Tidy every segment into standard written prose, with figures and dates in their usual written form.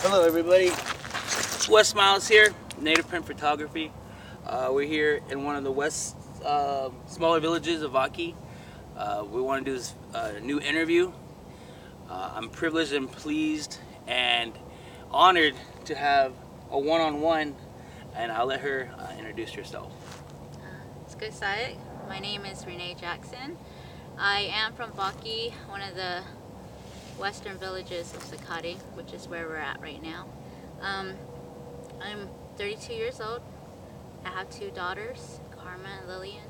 Hello everybody, Wes Miles here, Native Print Photography. We're here in one of the west smaller villages of Vaki. We want to do this new interview. I'm privileged and pleased and honored to have a one-on-one, and I'll let her introduce herself. It's good sight. My name is Renee Jackson. I am from Vaki, one of the western villages of Sakati, which is where we're at right now. I'm 32 years old. I have two daughters, Karma and Lillian,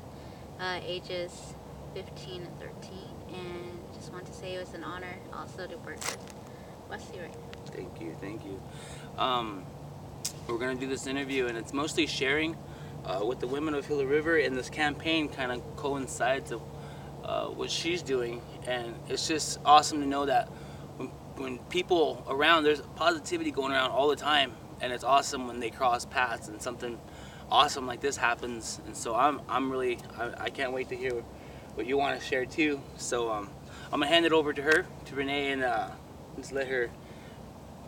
ages 15 and 13. And just want to say it was an honor also to work with Wesley right now. Thank you, thank you. We're going to do this interview, and it's mostly sharing with the women of Gila River, and this campaign kind of coincides of what she's doing, and it's just awesome to know that when people around, there's positivity going around all the time, and it's awesome when they cross paths and something awesome like this happens. And so I can't wait to hear what you want to share too. So I'm gonna hand it over to her, to Renee, and just let her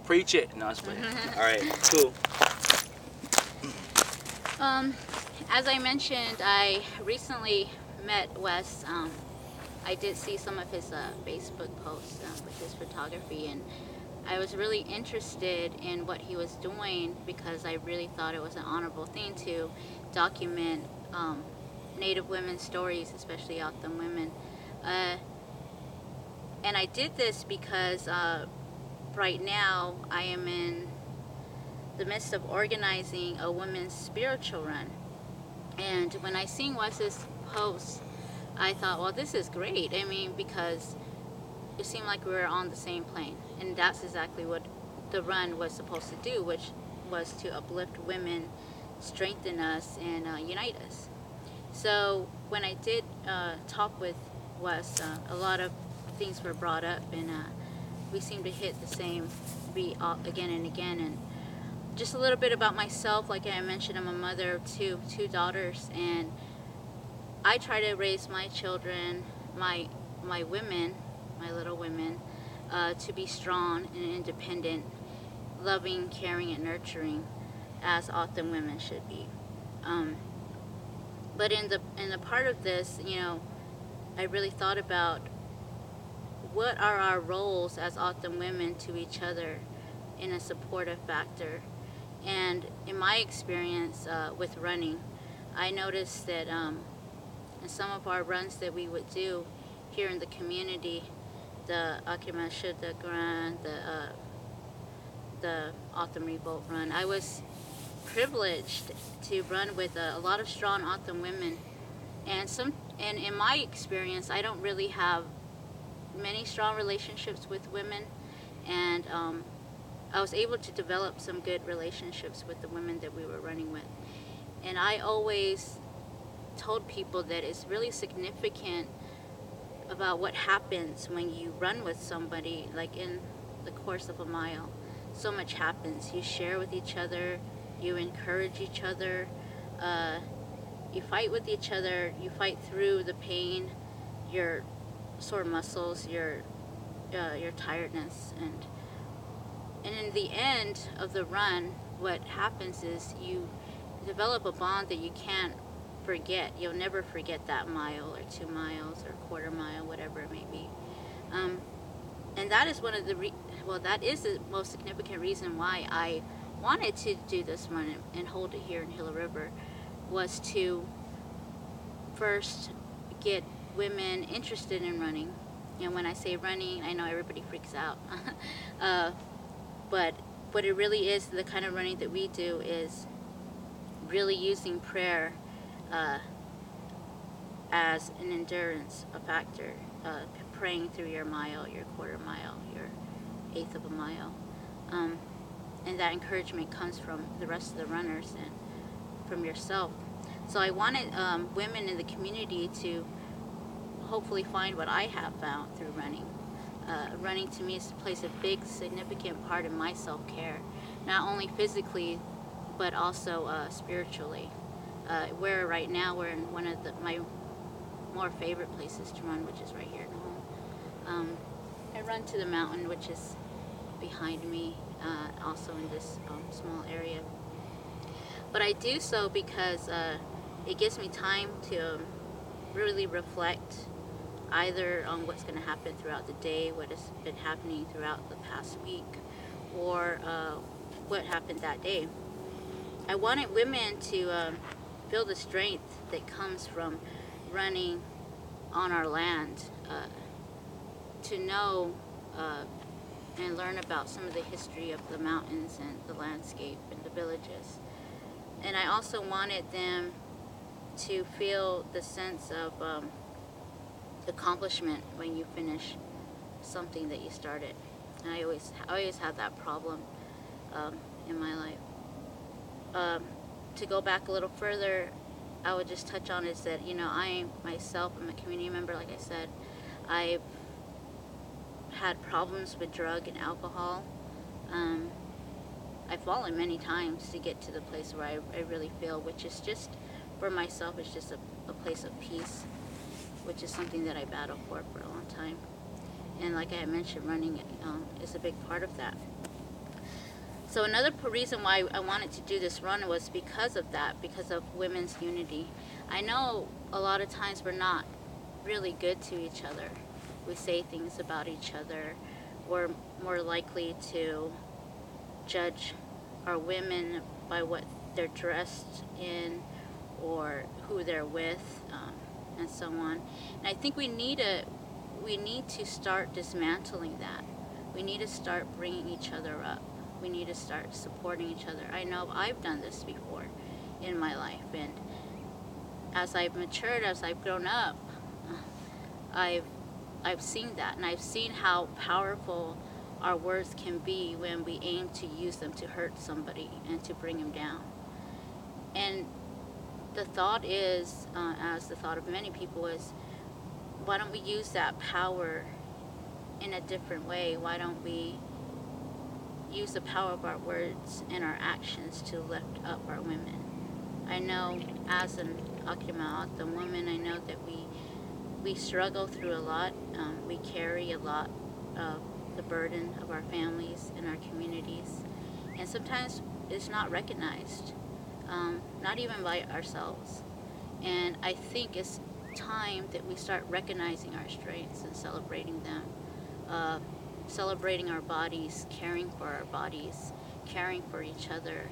preach it. No, just all right, cool. As I mentioned, I recently met Wes. I did see some of his Facebook posts with his photography, and I was really interested in what he was doing because I really thought it was an honorable thing to document Native women's stories, especially O'odham women. And I did this because right now I am in the midst of organizing a women's spiritual run. And when I seen Wes's post, I thought, well, this is great. I mean, because it seemed like we were on the same plane. And that's exactly what the run was supposed to do, which was to uplift women, strengthen us, and unite us. So when I did talk with Wes, a lot of things were brought up, and we seemed to hit the same beat again and again. And just a little bit about myself. Like I mentioned, I'm a mother of two daughters, and I try to raise my children, my women, my little women, to be strong and independent, loving, caring, and nurturing, as O'odham women should be. But in the part of this, you know, I really thought about what are our roles as O'odham women to each other in a supportive factor. And in my experience with running, I noticed that in some of our runs that we would do here in the community, the Akima Shuddha Run, the O'odham Revolt Run, I was privileged to run with a lot of strong O'odham women. And in my experience, I don't really have many strong relationships with women, and I was able to develop some good relationships with the women that we were running with. And I always told people that it's really significant about what happens when you run with somebody, like in the course of a mile. So much happens. You share with each other, you encourage each other, you fight with each other, you fight through the pain, your sore muscles, your tiredness, and in the end of the run, what happens is you develop a bond that you can't forget. You'll never forget that mile or 2 miles or quarter mile, whatever it may be. And that is one of the that is the most significant reason why I wanted to do this run and hold it here in Gila River, was to first get women interested in running. And when I say running, I know everybody freaks out. But what it really is, the kind of running that we do is really using prayer as an endurance, a factor, praying through your mile, your quarter mile, your eighth of a mile. And that encouragement comes from the rest of the runners and from yourself. So I wanted women in the community to hopefully find what I have found through running. Running to me plays a big, significant part in my self-care, not only physically, but also spiritually. Where right now we're in one of my more favorite places to run, which is right here at home. I run to the mountain, which is behind me. also in this small area. But I do so because it gives me time to really reflect either on what's going to happen throughout the day, what has been happening throughout the past week, or what happened that day. I wanted women to feel the strength that comes from running on our land, to know and learn about some of the history of the mountains and the landscape and the villages. And I also wanted them to feel the sense of accomplishment when you finish something that you started. And I always had that problem in my life. To go back a little further, I would just touch on is that, I myself am a community member. Like I said, I've had problems with drug and alcohol. I've fallen many times to get to the place where I really feel, which is just, for myself, it's just a place of peace, which is something that I battled for a long time. And like I had mentioned, running is a big part of that. So another reason why I wanted to do this run was because of that, because of women's unity. I know a lot of times we're not really good to each other. We say things about each other. We're more likely to judge our women by what they're dressed in or who they're with, and so on. And I think we need to start dismantling that. We need to start bringing each other up. We need to start supporting each other. I know I've done this before in my life, and as I've matured, as I've grown up, I've seen that, and I've seen how powerful our words can be when we aim to use them to hurt somebody and to bring them down. And the thought is, as the thought of many people is, why don't we use that power in a different way? Why don't we use the power of our words and our actions to lift up our women? I know as an Akimaata woman, I know that we struggle through a lot. We carry a lot of the burden of our families and our communities. And sometimes it's not recognized, not even by ourselves. And I think it's time that we start recognizing our strengths and celebrating them. Celebrating our bodies, caring for our bodies, caring for each other,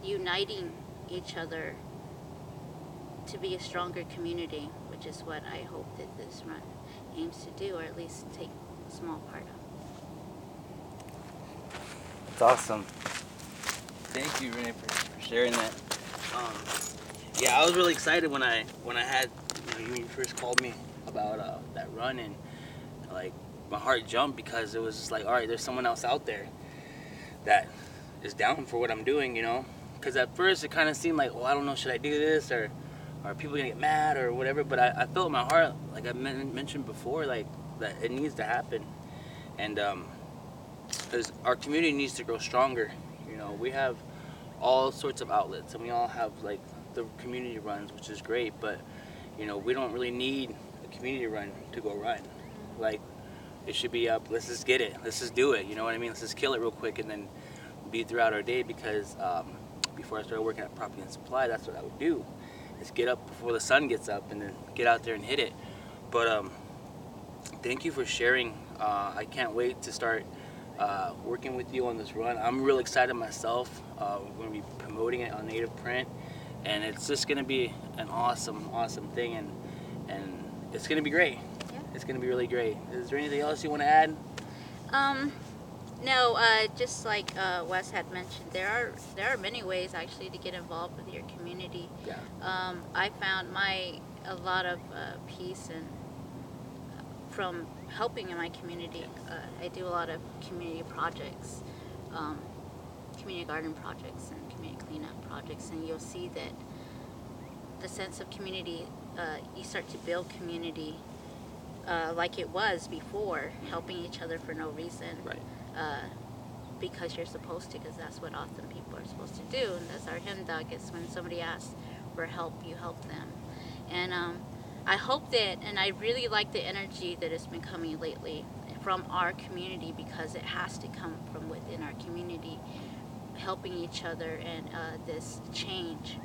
uniting each other to be a stronger community, which is what I hope that this run aims to do, or at least take a small part of. It's awesome. Thank you, Renee, for sharing that. Yeah, I was really excited when I had you first called me about that run, and like my heart jumped because it was just like, all right, there's someone else out there that is down for what I'm doing, Because at first it kind of seemed like, well, I don't know, should I do this, or are people gonna get mad or whatever? But I felt in my heart, like I mentioned before, like that it needs to happen, and because our community needs to grow stronger. We have all sorts of outlets, and we all have like the community runs, which is great, but we don't really need a community run to go run. Like, it should be up, let's just get it, let's just do it, you know what I mean? Let's just kill it real quick and then be throughout our day, because before I started working at Property and Supply, that's what I would do, is get up before the sun gets up and then get out there and hit it. But thank you for sharing. I can't wait to start working with you on this run. I'm real excited myself. We're going to be promoting it on Native Print, and it's just going to be an awesome thing, and it's going to be great. Yeah. It's going to be really great. Is there anything else you want to add? No, just like Wes had mentioned, there are many ways actually to get involved with your community. Yeah. I found a lot of peace and from helping in my community. I do a lot of community projects, community garden projects and community cleanup projects, and you'll see that the sense of community, you start to build community like it was before, helping each other for no reason. Right. Because you're supposed to, because that's what awesome people are supposed to do, and that's our himdag, is when somebody asks for help, you help them. And I hope that, and I really like the energy that has been coming lately from our community, because it has to come from within our community, helping each other, and this change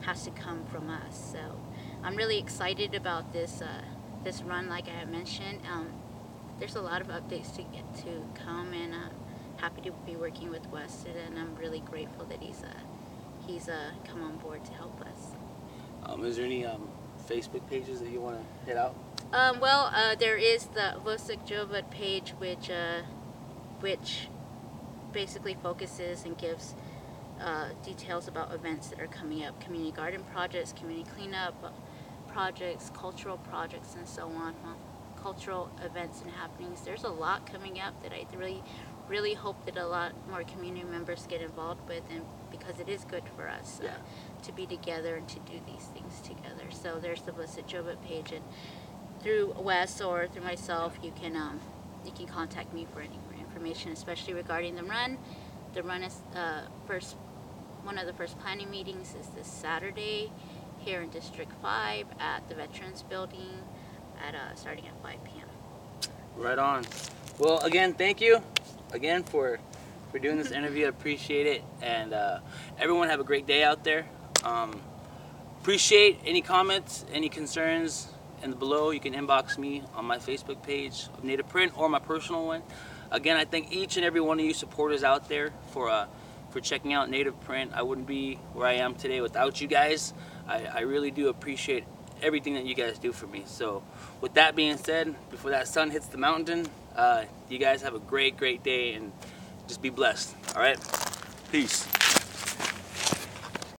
has to come from us. So I'm really excited about this this run. Like I have mentioned, there's a lot of updates to get to come, and happy to be working with Weston, and I'm really grateful that he's come on board to help us. Is there any Facebook pages that you want to hit out? Well, there is the Vosek Jovad page, which basically focuses and gives details about events that are coming up, community garden projects, community cleanup projects, cultural projects, and so on. Cultural events and happenings. There's a lot coming up that I really hope that a lot more community members get involved with, and because it is good for us to be together and to do these things together. So there's the Vosek Jovad page, and through Wes or through myself, you can contact me for any more information, especially regarding the run. The run is one of the first planning meetings is this Saturday here in District 5 at the Veterans Building starting at 5 p.m. Right on. Well, again, thank you again for doing this interview. I appreciate it, and everyone have a great day out there. Appreciate any comments, any concerns, and below you can inbox me on my Facebook page of Native Print or my personal one. Again, I thank each and every one of you supporters out there for checking out Native Print. I wouldn't be where I am today without you guys. I really do appreciate everything that you guys do for me. So with that being said, before that sun hits the mountain, you guys have a great day, and just be blessed. All right, peace.